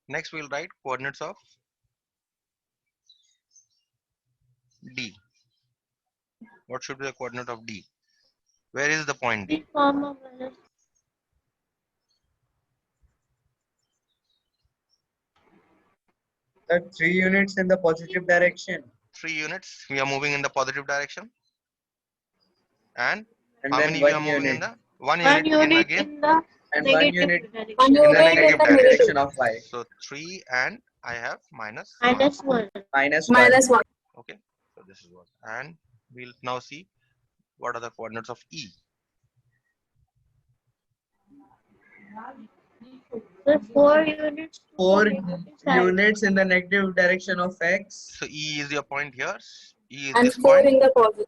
Next we'll write coordinates of D. What should be the coordinate of D? Where is the point D? The 3 units in the positive direction. 3 units. We are moving in the positive direction. And And how then many we are 1 moving in unit. the 1 1 unit in unit again in the And 1 unit direction. in the in negative the direction. direction of y. So 3 and I have minus. Minus 1. Minus 1. Okay. So this is what. And we'll now see what are the coordinates of E. So 4 units. 4 units in the negative direction of x. So E is your point here. E is And this 4 point. in the positive.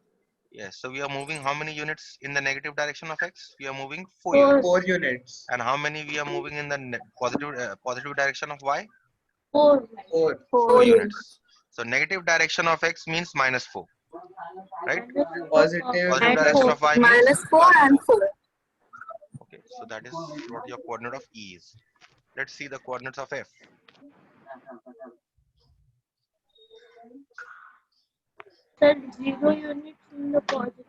Yes. So we are moving how many units in the negative direction of x? We are moving 4 Four. units. 4 units. And how many we are moving in the positive direction of y? 4. 4. 4 units. So negative direction of x means minus 4. Right? Positive Positive And direction 4. of y means Minus 4 plus and 4. Okay. So that is what your coordinate of E is. Let's see the coordinates of F. Sir, 0 units in the positive.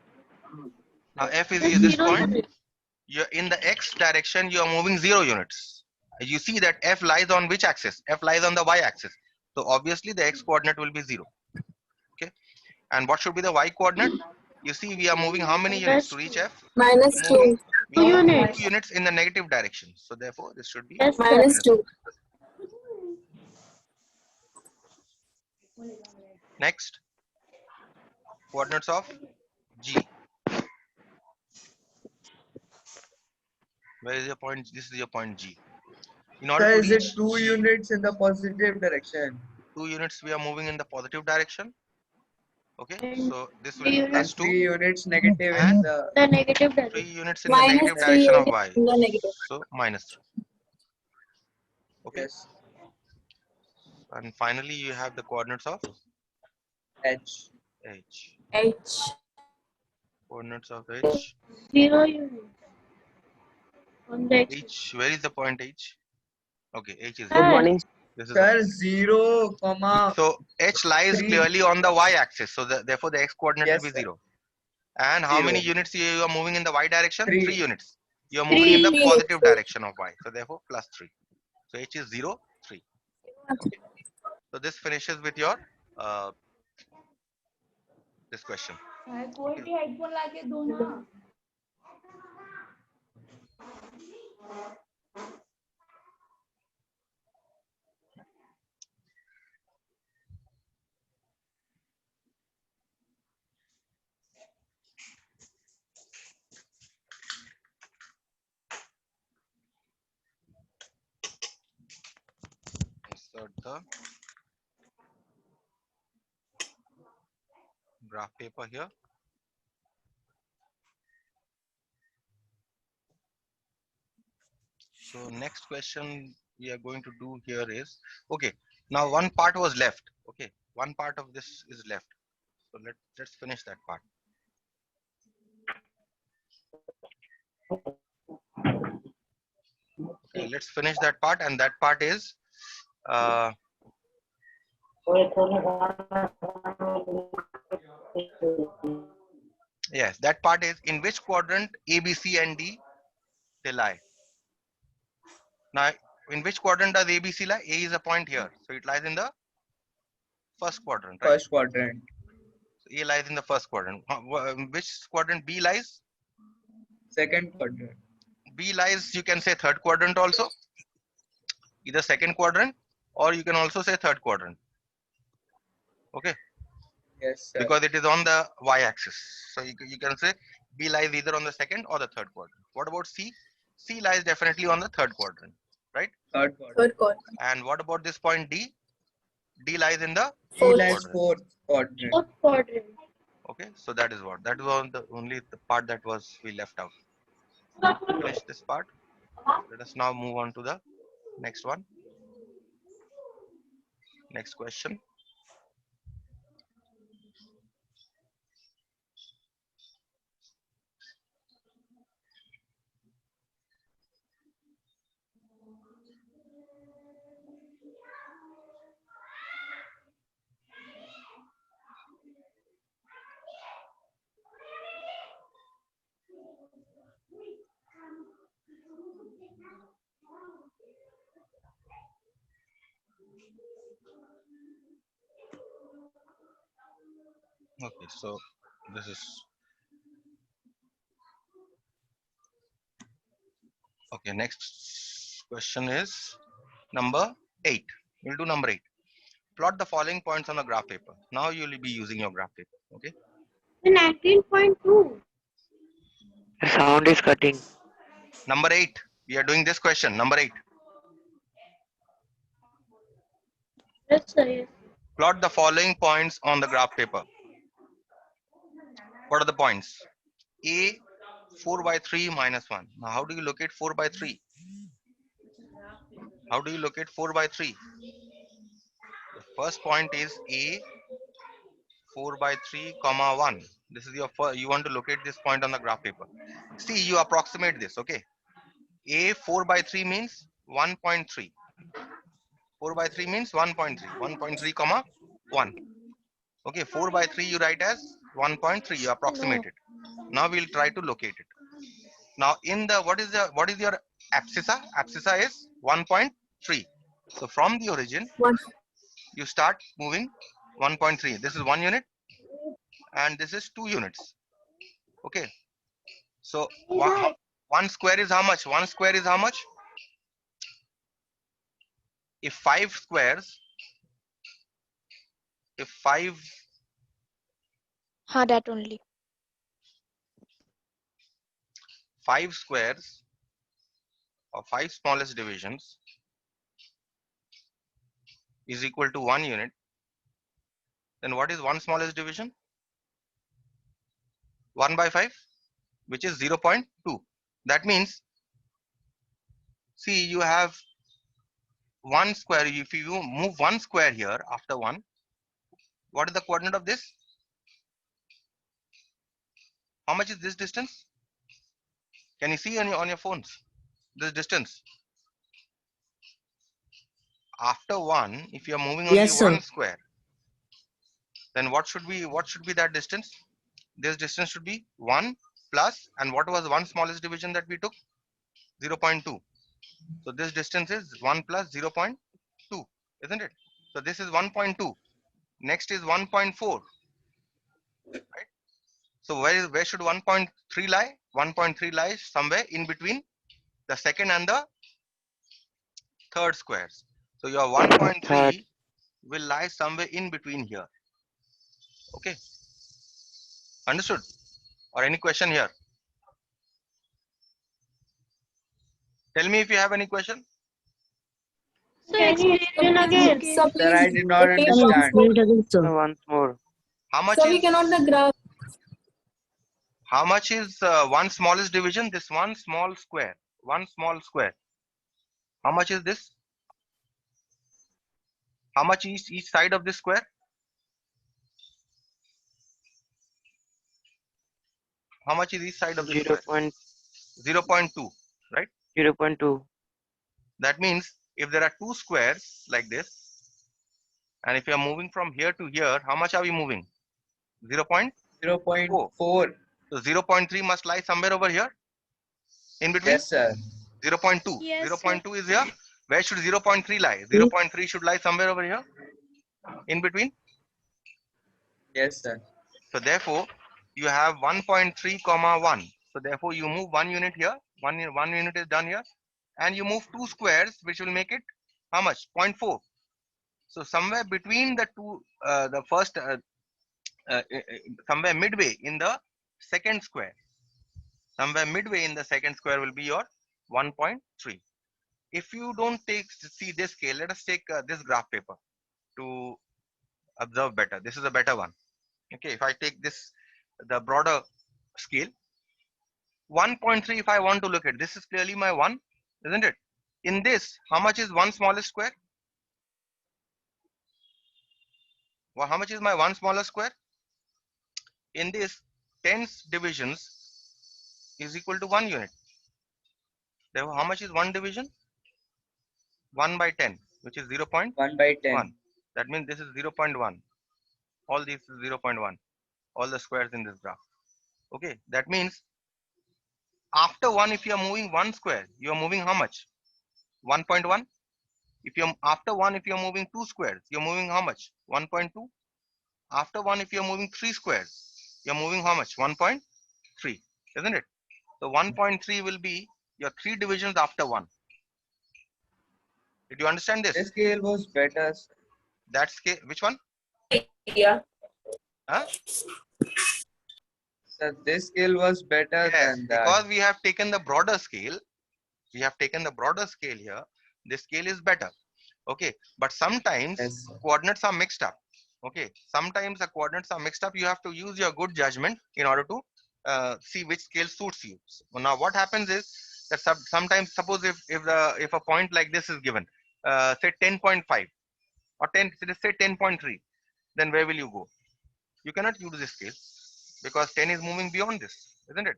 Now F is Sir, this 0 point. units. You're in the x direction, you are moving 0 units. You see that F lies on which axis? F lies on the y axis. So obviously the x coordinate will be 0. Okay. And what should be the y coordinate? You see we are moving how many units to reach F? Minus We are moving 2. 2 units. 2 units in the negative direction. So therefore this should be Yes, sir. Minus 2. next. Coordinates of G. Where is your point? This is your point G. In order So to is it reach 2 G, units in the positive direction? 2 units we are moving in the positive direction. Okay, And so this will 3 be units. plus And 2 3 units negative in and the The negative 3 direction. units in the Minus negative 3 direction of units y. in the negative. So minus 3. Okay, yes, and finally you have the coordinates of h. H. H. Coordinates of H. 0 units. On the axis. H. Where is the point H? Okay, H is Sir, here. This is Sir, 0, comma. so H lies 3. clearly on the y axis. So therefore the x coordinate Yes, will be sir. 0. And how many 0. units you are moving in the y direction? 3. 3 units. You are moving in the 3 positive units. direction of y. So therefore plus 3. So H is 0, 3. Okay. So this finishes with your this question. Okay. Insert the graph paper here. So next question we are going to do here is, okay, now one part was left. Okay, one part of this is left. So let's finish that part. Okay, let's finish that part, and that part is yes, that part is in which quadrant A, B, C, and D they lie. Now, in which quadrant does A, B, C lie? A is a point here, so it lies in the first quadrant, right? First quadrant. So A lies in the first quadrant. Which quadrant B lies? Second quadrant. B lies, you can say third quadrant also, either second quadrant, or you can also say third quadrant. Okay, Yes, sir. because it is on the y-axis. So you can say B lies either on the second or the third quadrant. What about C? C lies definitely on the third quadrant, right? Third quadrant. Third quadrant. And what about this point D? D lies in the E fourth lies quadrant. fourth quadrant. 4th quadrant. Okay, so that is what. That was the only the part that was we left out. Finish this part. Let us now move on to the next one. Next question. Okay, so this is okay. Next question is number 8. We'll do number 8. Plot the following points on the graph paper. Now you will be using your graph paper. Okay. 19.2. The sound is cutting. Number 8. We are doing this question. Number 8. Yes, sir. Yes. Plot the following points on the graph paper. What are the points? A 4 by 3 minus 1. Now how do you locate 4 by 3? How do you locate 4 by 3? The first point is A 4 by 3 comma 1. This is your first, you want to locate this point on the graph paper. See, you approximate this. Okay. A 4 by 3 means 1.3. 4 by 3 means 1.3. 1.3 comma 1. Okay, 4 by 3 you write as 1.3. You approximate it. Now we'll try to locate it. Now in the what is your abscissa? Abscissa is 1.3. So from the origin, you start moving 1.3. This is 1 unit and this is 2 units. Okay. So one square is how much? 1 square is how much? If 5 squares, if 5 that only. 5 squares or 5 smallest divisions is equal to 1 unit, then what is 1 smallest division? 1 by 5, which is 0.2. That means, see, you have 1 square. If you move 1 square here after 1, what is the coordinate of this? How much is this distance? Can you see on your phones this distance? After 1, if you are moving only Yes, sir. 1 square, then what should be that distance? This distance should be 1 plus, and what was 1 smallest division that we took? 0.2. So this distance is 1 plus 0.2, isn't it? So this is 1.2. Next is 1.4. Right? So where should 1.3 lie? 1.3 lies somewhere in between the second and the third squares. So your 1.3 will lie somewhere in between here. Okay. Understood? Or any question here? Tell me if you have any question. So explain again. Sir, I did not understand. No, once more. How much So we is cannot the graph. how much is 1 smallest division? This one small square. One small square. How much is this? How much is each side of this square? How much is each side of this square? 0.2, right? 0.2. That means if there are 2 squares like this, and if you are moving from here to here, how much are we moving? 0.4. 0.4. So 0.3 must lie somewhere over here in between. Yes, sir. 0.2. Yes, 0.2 is here. Where should 0.3 lie? 0.3 should lie somewhere over here in between. Yes, sir. So therefore, you have 1.3 comma 1. So therefore, you move 1 unit here. 1 unit is done here, and you move 2 squares, which will make it how much? 0.4. So somewhere between the two, the first, somewhere midway in the second square. Somewhere midway in the second square will be your 1.3. If you don't see this scale, let us take this graph paper to observe better. This is a better one. Okay, if I take this, the broader scale, 1.3, if I want to look at, this is clearly my 1, isn't it? In this, how much is 1 smallest square? Well, how much is my 1 smallest square? In this, 10 divisions is equal to 1 unit. Therefore, how much is 1 division? 1 by 10, which is 0.1. 1 by 10. That means this is 0.1. All these is 0.1. All the squares in this graph. Okay, that means after 1, if you are moving 1 square, you are moving how much? 1.1. If you after 1, if you are moving 2 squares, you are moving how much? 1.2. After 1, if you're moving 3 squares, you're moving how much? 1.3, isn't it? So 1.3 will be your 3 divisions after 1. Did you understand This this? scale was better. That scale, which one? Yeah. Huh? Sir, this scale was better Yes, than that. because we have taken the broader scale. We have taken the broader scale here. This scale is better. Okay, but sometimes Yes, sir. coordinates are mixed up. Okay, sometimes the coordinates are mixed up. You have to use your good judgment in order to see which scale suits you. So now what happens is that sometimes, suppose if a point like this is given, say 10.5 or 10, say 10.3, then where will you go? You cannot use this scale because 10 is moving beyond this, isn't it?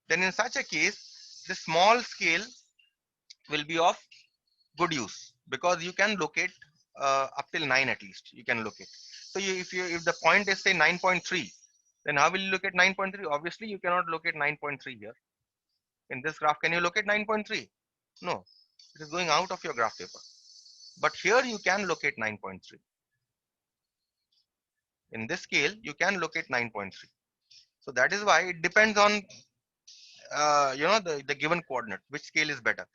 Then in such a case, the small scale will be of good use because you can locate up till 9 at least. You can locate. So if the point is say 9.3, then how will you look at 9.3? Obviously, you cannot locate 9.3 here. In this graph, can you locate 9.3? No, it is going out of your graph paper. But here you can locate 9.3. In this scale, you can locate 9.3. So that is why it depends on the given coordinate, which scale is better.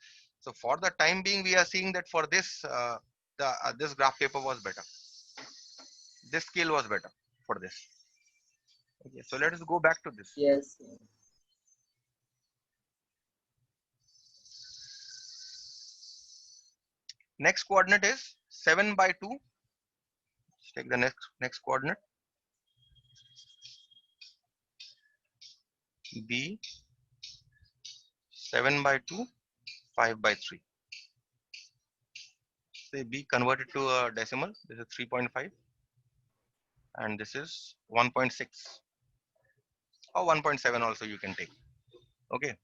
So for the time being, we are seeing that for this this graph paper was better. This scale was better for this. Okay, so let us go back to this. Yes. Next coordinate is 7 by 2. Let's take the next coordinate. B 7 by 2, 5 by 3. Say B converted to a decimal. This is 3.5 and this is 1.6 or 1.7 also you can take. Okay.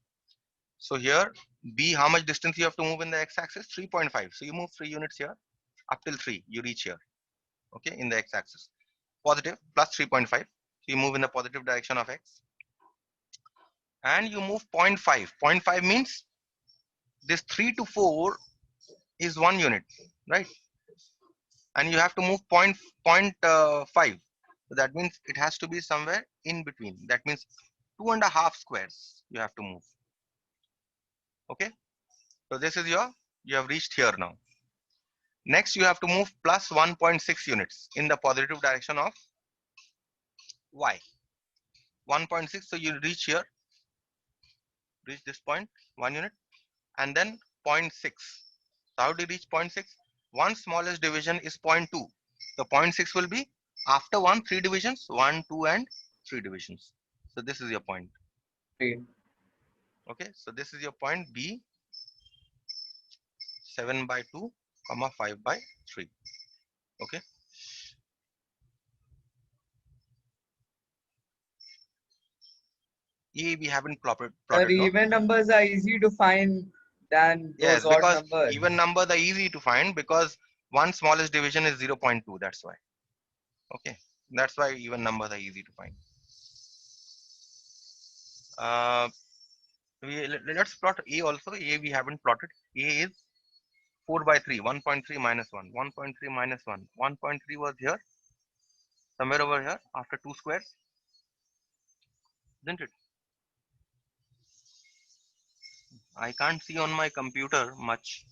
So here B, how much distance you have to move in the x-axis? 3.5. So you move 3 units here up till 3. You reach here. Okay, in the x-axis. Positive plus 3.5. So you move in the positive direction of x. And you move 0.5. 0.5 means this 3 to 4 is 1 unit, right? And you have to move 0.5. So that means it has to be somewhere in between. That means 2.5 squares you have to move. Okay. So this is you have reached here now. Next, you have to move plus 1.6 units in the positive direction of y. 1.6. So you reach here, reach this point, 1 unit, and then 0.6. So how do you reach 0.6? One smallest division is 0.2. The 0.6 will be after 3 divisions, 1, 2, and 3 divisions. So this is your point. Great. Okay, so this is your point B 7 by 2, 5 by 3. Okay. E we haven't Sir, plotted, no? even numbers are easy to find than Yes, those odd because numbers. even numbers are easy to find because one smallest division is 0.2. That's why. Okay, that's why even numbers are easy to find. Uh, let's plot A also. A we haven't plotted. A is 4 by 3, 1.3 minus 1, 1.3 minus 1. 1.3 was here, somewhere over here after 2 squares, isn't it? I can't see on my computer much.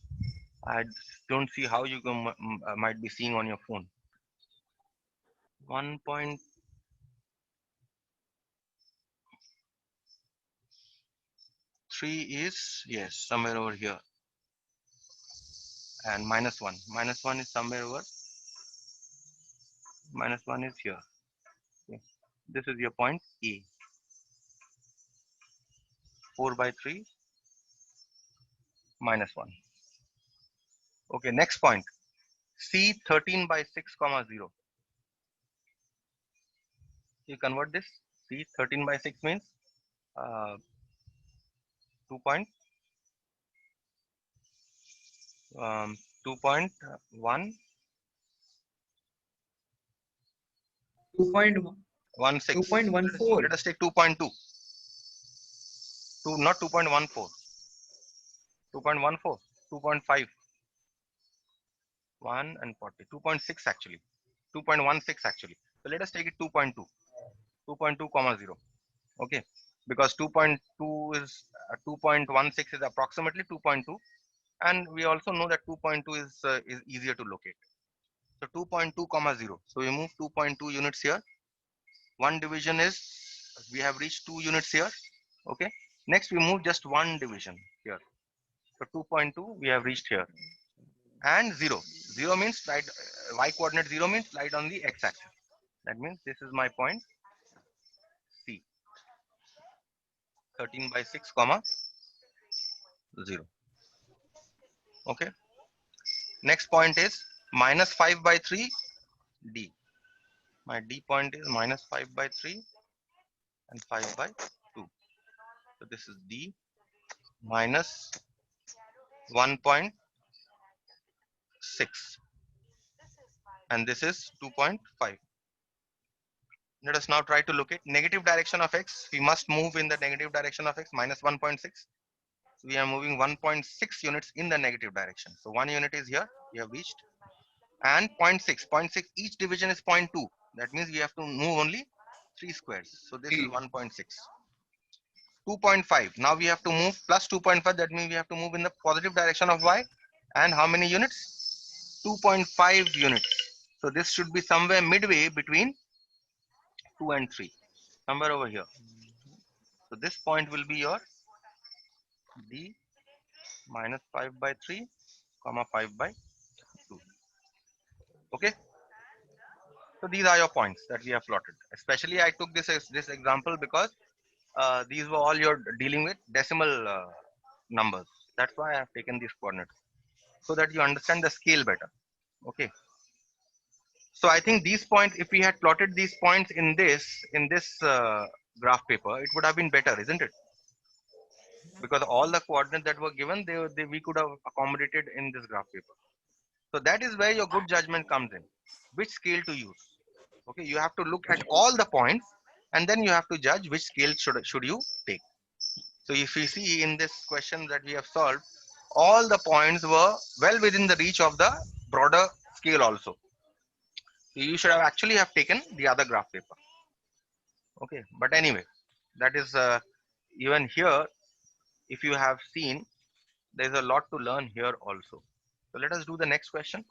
I don't see how you might be seeing on your phone. 1.3 is, yes, somewhere over here. And minus 1. Minus 1 is somewhere over. Minus 1 is here. Okay. This is your point A. 4 by 3 minus 1. Okay, next point. C 13 by 6 comma 0. You convert this. C 13 by 6 means 2 point 2.1 2.1 16. Let 2.14. us take 2.2. Not 2.14. 2.14. 2.5. 1 and 40. 2.6 actually. 2.16 actually. So let us take it 2.2, 2.2 comma 0. Okay, because 2.2 is 2.16 is approximately 2.2, and we also know that 2.2 is easier to locate. So 2.2 comma 0. So we move 2.2 units here. One division is, we have reached 2 units here. Okay, next we move just one division here. So 2.2 we have reached here, and 0. 0 means right, y coordinate 0 means right on the x axis. That means this is my point C. 13 by 6 comma 0. Okay, next point is minus 5 by 3 D. My D point is minus 5 by 3 and 5 by 2. So this is D minus 1.6, and this is 2.5. Let us now try to locate negative direction of x. We must move in the negative direction of x, minus 1.6. So we are moving 1.6 units in the negative direction. So 1 unit is here, we have reached, and 0.6, each division is 0.2. That means we have to move only 3 squares. So this is 1.6. 2.5. Now we have to move plus 2.5. That means we have to move in the positive direction of y. And how many units? 2.5 units. So this should be somewhere midway between 2 and 3. Somewhere over here. So this point will be your D minus 5 by 3, comma 5 by 2. Okay. So these are your points that we have plotted. Especially I took this example because these were all you're dealing with decimal numbers. That's why I have taken these coordinates, so that you understand the scale better. Okay. So I think these points, if we had plotted these points in this graph paper, it would have been better, isn't it? Because all the coordinates that were given, we could have accommodated in this graph paper. So that is where your good judgment comes in. Which scale to use? Okay, you have to look at all the points, and then you have to judge which scale should you take. So if you see in this question that we have solved, all the points were well within the reach of the broader scale also. So you should have actually have taken the other graph paper. Okay, but anyway, that is even here, if you have seen, there's a lot to learn here also. So let us do the next question.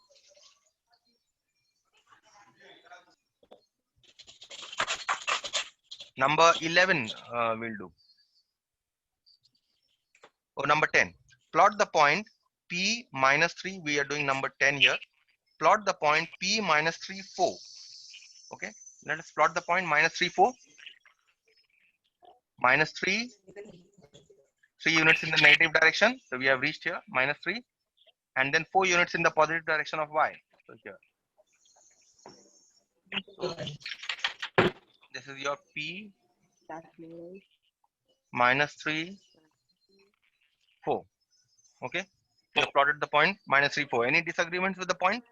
Number 11 we'll do. Or number 10. Plot the point P minus 3. We are doing number 10 here. Plot the point P minus 3, 4. Okay, let us plot the point minus 3, 4. Minus 3, 3 units in the negative direction. So we have reached here, minus 3. And then 4 units in the positive direction of y. So here. This is your P minus 3, 4. Okay. You have plotted the point minus 3, 4. Any disagreements with the point?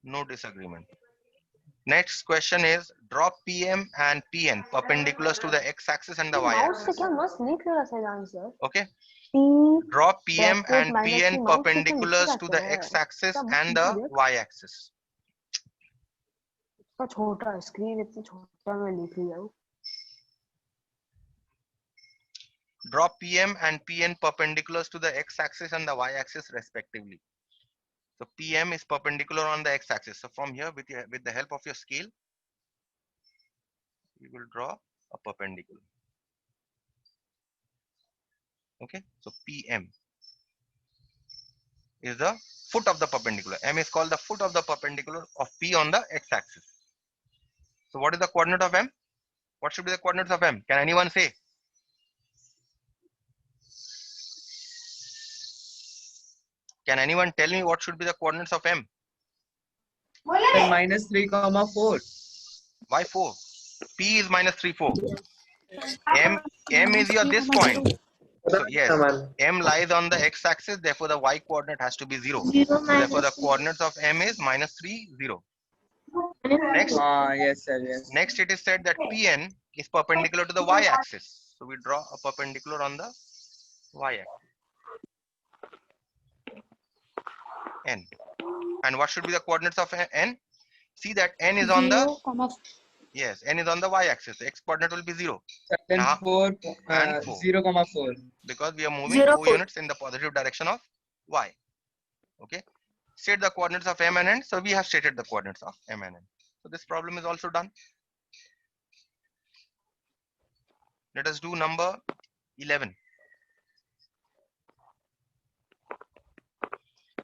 No disagreement. Next question is draw PM and PN perpendiculars to the x-axis and the y-axis. Okay. Draw PM and PN perpendiculars to the x-axis and the y-axis. छोटा screen इतनी छोटा मैं लिख रही हूँ. Draw PM and PN perpendiculars to the x-axis and the y-axis respectively. So PM is perpendicular on the x-axis. So from here, with the help of your scale, you will draw a perpendicular. Okay, so PM is the foot of the perpendicular. M is called the foot of the perpendicular of P on the x-axis. So what is the coordinate of M? What should be the coordinates of M? Can anyone say? Can anyone tell me what should be the coordinates of M? minus 3 comma 4. Why 4? P is minus 3, 4. M is your this point. So yes, M lies on the x-axis, therefore the y coordinate has to be 0. Therefore the coordinates of M is minus 3, 0. Next, Yes sir, yes. next it is said that Pn is perpendicular to the y-axis. So we draw a perpendicular on the y-axis. N. And what should be the coordinates of N? See that n is on the, 0, comma yes, n is on the y-axis. The x coordinate will be 0. Then Now, 4, and 4. 0,4. Because we are moving 0, 4 units in the positive direction of y. Okay. State the coordinates of m and n. So we have stated the coordinates of m and n. So this problem is also done. Let us do number 11.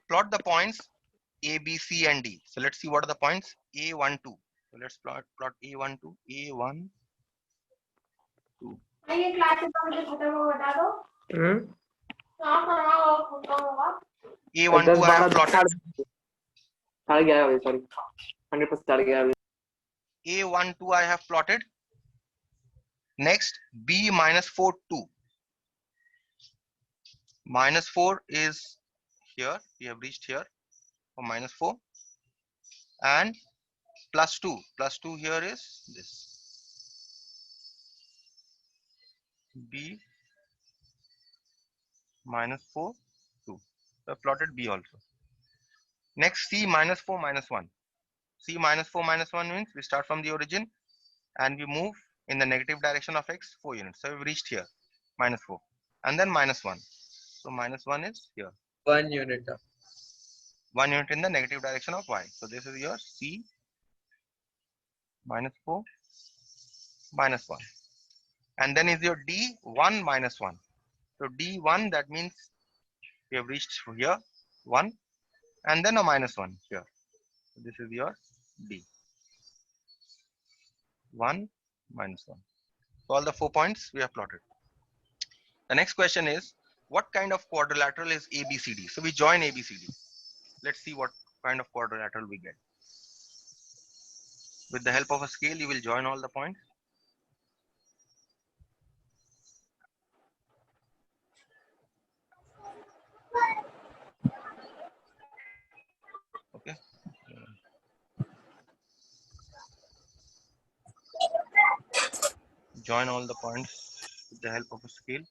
Plot the points A, B, C, and D. So let's see what are the points A1, 2. So let's plot A1, 2, A1, 2. ये class में खत्म हो बता दो कहाँ करना होगा खत्म होगा A1, 2 I have plotted. 11:30 बजे sorry 100% 11:30 A1, 2 I have plotted. Next, B minus 4, 2. Minus 4 is here. We have reached here for minus 4. And plus 2. Plus 2 here is this. B minus 4, 2. So I plotted B also. Next, C minus 4, minus 1. C minus 4, minus 1 means we start from the origin and we move in the negative direction of x 4 units. So we've reached here, minus 4. And then minus 1. So minus 1 is here. 1 unit. 1 unit in the negative direction of y. So this is your C minus 4, minus 1. And then is your D 1, minus 1. So D1, that means we have reached here, 1. And then a minus 1 here. So this is your D. 1, minus 1. So all the 4 points we have plotted. The next question is, what kind of quadrilateral is ABCD? So we join ABCD. Let's see what kind of quadrilateral we get. With the help of a scale, you will join all the points. Okay. Join all the points with the help of a scale.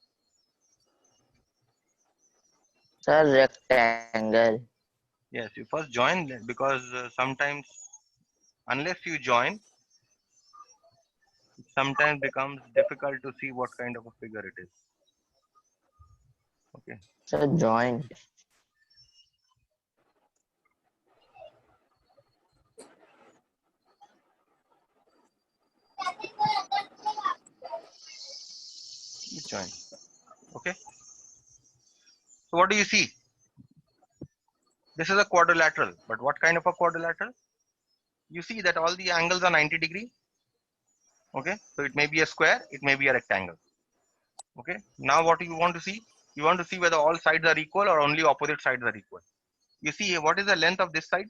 Sir, rectangle. Yes, you first join because sometimes, unless you join, it sometimes becomes difficult to see what kind of a figure it is. Okay. Sir, joint. You join. Okay. So what do you see? This is a quadrilateral, but what kind of a quadrilateral? You see that all the angles are 90 degree. Okay, so it may be a square, it may be a rectangle. Okay, now what you want to see? You want to see whether all sides are equal or only opposite sides are equal. You see, what is the length of this side?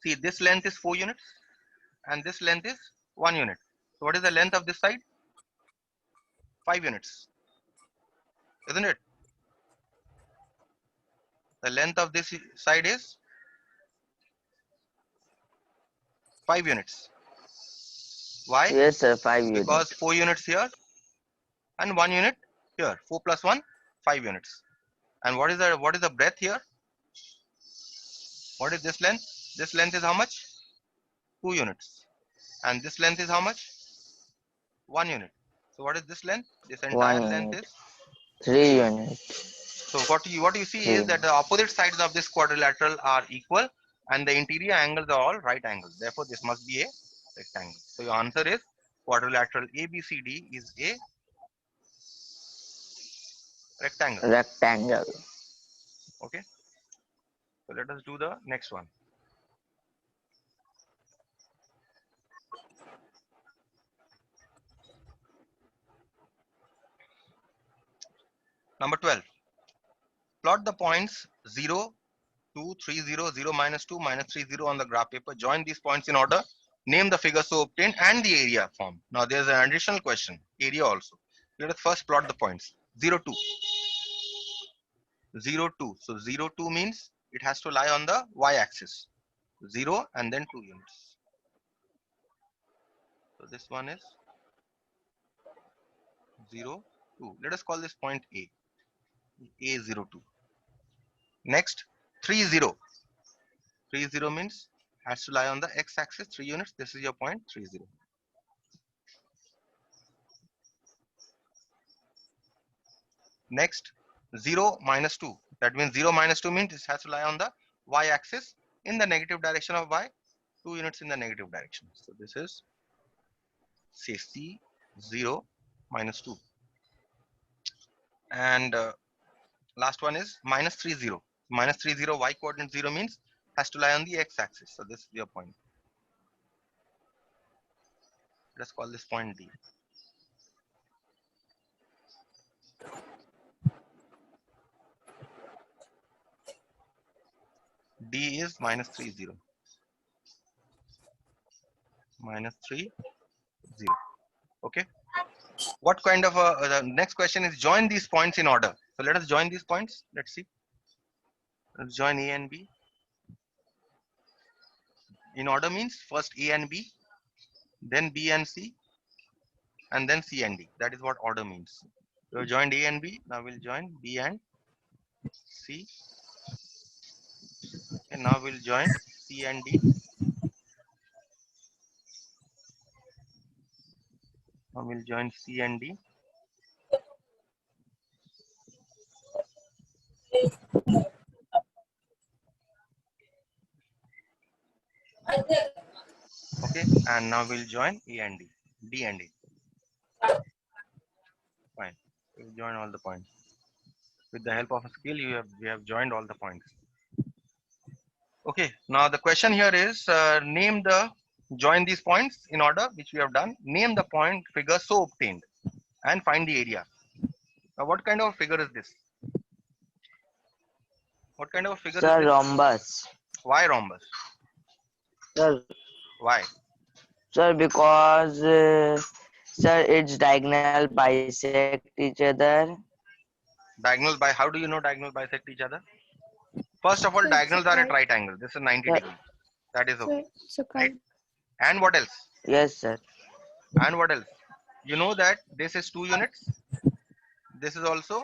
See, this length is 4 units and this length is 1 unit. So what is the length of this side? 5 units, isn't it? The length of this side is 5 units. Why? Yes, sir, 5 units. Because 4 units here and 1 unit here. 4 plus 1, 5 units. And what is the breadth here? What is this length? This length is how much? 2 units. And this length is how much? 1 unit. So what is this length? This entire 1 length unit. is 3 units. So what you see is that the opposite sides of this quadrilateral are equal and the interior angles are all right angles. Therefore, this must be a rectangle. So your answer is quadrilateral ABCD is a rectangle. Rectangle. Okay. So let us do the next one. Number 12. Plot the points 0, 2, 3, 0, 0, minus 2, minus 3, 0 on the graph paper. Join these points in order. Name the figure so obtained and the area formed. Now there's an additional question. Area also. Let us first plot the points. 0, 2. 0, 2. So 0, 2 means it has to lie on the y-axis. 0 and then 2 units. So this one is 0, 2. Let us call this point A. A02. Next, 30. 30 means has to lie on the x-axis 3 units. This is your point 30. Next, 0 minus 2. That means 0 minus 2 means it has to lie on the y-axis in the negative direction of y, 2 units in the negative direction. So this is say C 0 minus 2. And last one is minus 30. Minus 30 y coordinate 0 means has to lie on the x-axis. So this is your point. Let's call this point D. D is minus 30. Minus 30. Okay. What kind of the next question is join these points in order. So let us join these points. Let's see. Let's join A and B. In order means first A and B, then B and C, and then C and D. That is what order means. We joined A and B. Now we'll join B and C. Okay, now we'll join C and D. Now we'll join C and D. Okay, and now we'll join A and D. D and A. Fine. We'll join all the points. With the help of a skill, we have joined all the points. Okay, now the question here is join these points in order, which we have done. Name the point figure so obtained and find the area. Now, what kind of figure is this? What kind of figure Sir, is this? rhombus. Why rhombus? Sir, Why? sir, because sir, its diagonal bisect each other. Diagonal by, how do you know diagonal bisect each other? First of all, diagonals are at right angle. This is 90 Sir. degrees. That is okay. Right? And what else? Yes, sir. And what else? You know that this is 2 units. This is also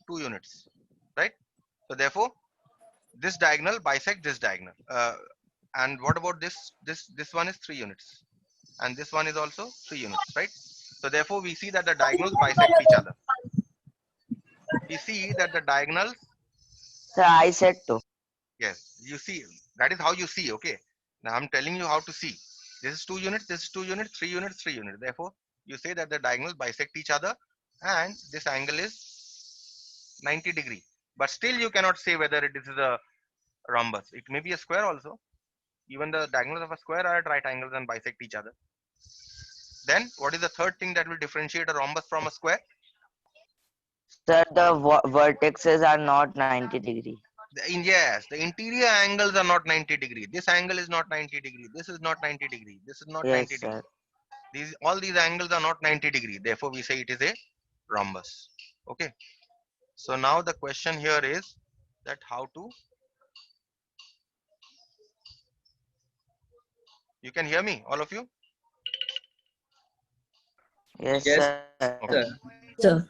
2 units. Right? So therefore, this diagonal bisect this diagonal. And what about this? This one is 3 units. And this one is also 3 units. Right? So therefore, we see that the diagonals bisect each other. We see that the diagonals. Sir, I said to. Yes, you see, that is how you see. Okay. Now I'm telling you how to see. This is 2 units, this is 2 units, 3 units, 3 units. Therefore, you say that the diagonals bisect each other and this angle is 90 degree. But still you cannot say whether it is a rhombus. It may be a square also. Even the diagonals of a square are at right angles and bisect each other. Then what is the third thing that will differentiate a rhombus from a square? Sir, the vertices are not 90 degree. Yes, the interior angles are not 90 degree. This angle is not 90 degree. This is not 90 degree. This is not Yes, 90 sir. degree. All these angles are not 90 degree. Therefore, we say it is a rhombus. Okay. So now the question here is that how to. You can hear me, all of you? Yes, Yes, sir. Okay. sir.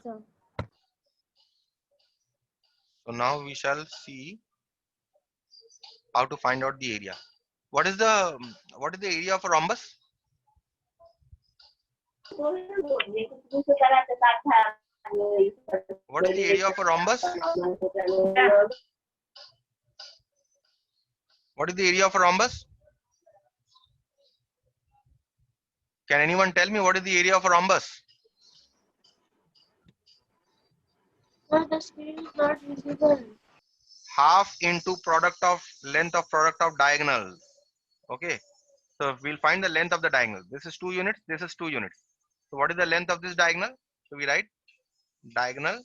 So now we shall see how to find out the area. What is the area of a rhombus? What is the area of a rhombus? What is the area of a rhombus? Can anyone tell me what is the area of a rhombus? The screen is not visible. Half into product of length of product of diagonals. Okay. So we'll find the length of the diagonal. This is 2 units. This is 2 units. So what is the length of this diagonal? So we write diagonal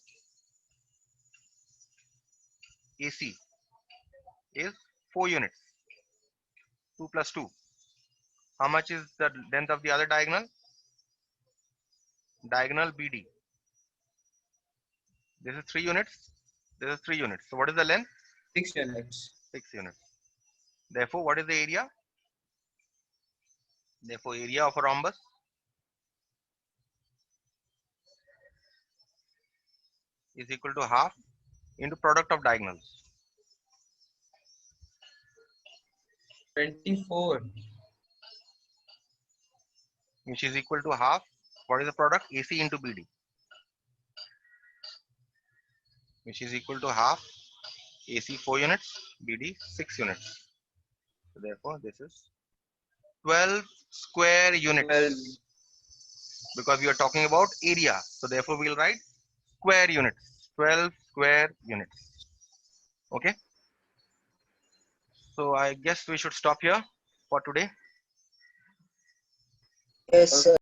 AC is 4 units. 2 plus 2. How much is the length of the other diagonal? Diagonal BD. This is 3 units. This is 3 units. So what is the length? 6 units. 6 units. Therefore, what is the area? Therefore, area of a rhombus is equal to half into product of diagonals. 24. which is equal to half. What is the product? AC into BD, which is equal to half. AC 4 units, BD 6 units. So therefore, this is 12 square units. 12. Because we are talking about area. So therefore, we'll write square units. 12 square units. Okay. So I guess we should stop here for today. Yes, sir.